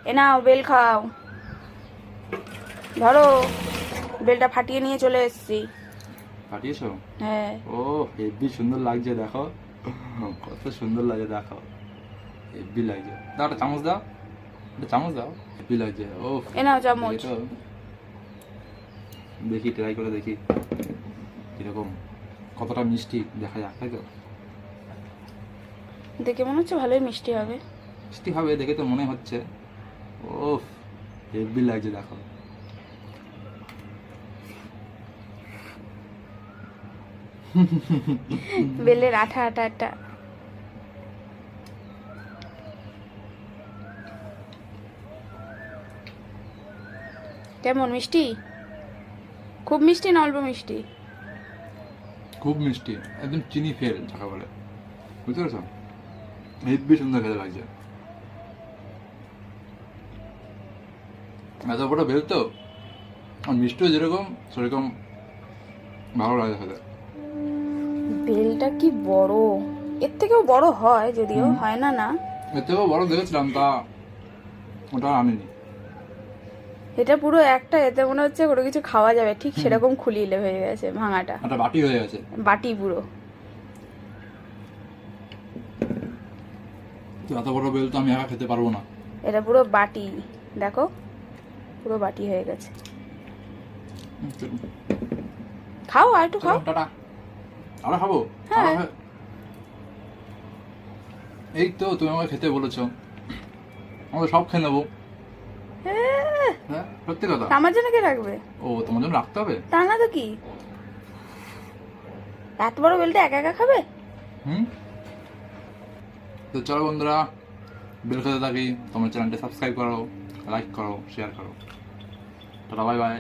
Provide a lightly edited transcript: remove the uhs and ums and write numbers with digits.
এ নাও bell খাও। ধরো, বেলটা ফাটিয়ে নিয়ে চলে এসেছি। ফাটিয়েছো? হ্যাঁ। ও হেব্বি সুন্দর লাগছে, দেখো কত সুন্দর লাগে, দেখো হেব্বি লাগছে। দাও একটা চামচ দাও, একটা চামচ দাও, হেব্বি লাগছে। ও এ নাও চামচ। দেখি ট্রাই করে দেখি কিরকম, কতটা মিষ্টি দেখা যাক, তাই তো? দেখে মনে হচ্ছে ভালোই মিষ্টি হবে। মিষ্টি হবে দেখে তো মনে হচ্ছে। ও হেব্বি লাগছে, দেখো। বেলের আঠা আঠা আঠা। কেমন মিষ্টি? খুব মিষ্টি না অল্প মিষ্টি? খুব মিষ্টি, একদম চিনি ফেল যাকে বলে, বুঝতে পারছো? হেব্বি সুন্দর খেতে লাগছে। এত বড় বেল তো, আর মিষ্টিও যেরকম সেরকম ভালো লাগে খেতে। বেলটা কি বড়! এর থেকেও বড় হয়, যদিও হয় না না। এর থেকেও বড় দেখেছিলাম, তা ওটা আনিনি। এটা পুরো একটা, এতে মনে হচ্ছে কোনো কিছু খাওয়া যাবে, ঠিক সেরকম খুলিলে হয়ে গেছে ভাঙাটা। একটা বাটি হয়ে গেছে। বাটি পুরো। তো এত বড় বেল তো আমি একা খেতে পারবো না। এটা পুরো বাটি, দেখো পুরো বাটি হয়ে গেছে। খাও, আর একটু খাও। টাটা। আরো খাবো? হ্যাঁ। এই তো তুমি আমাকে খেতে বলেছো, আমরা সব খেয়ে নেবো। হ্যাঁ সত্যি কথা। আমার জন্য কে রাখবে? ও তোমার জন্য রাখতে হবে? তা না তো কি, এত বড় বেলটা একা একা খাবে? হুম। তো চলো বন্ধুরা, বেল খেতে থাকি। তোমার চ্যানেলটা সাবস্ক্রাইব করো, লাইক করো, শেয়ার করো। Tata, bye bye.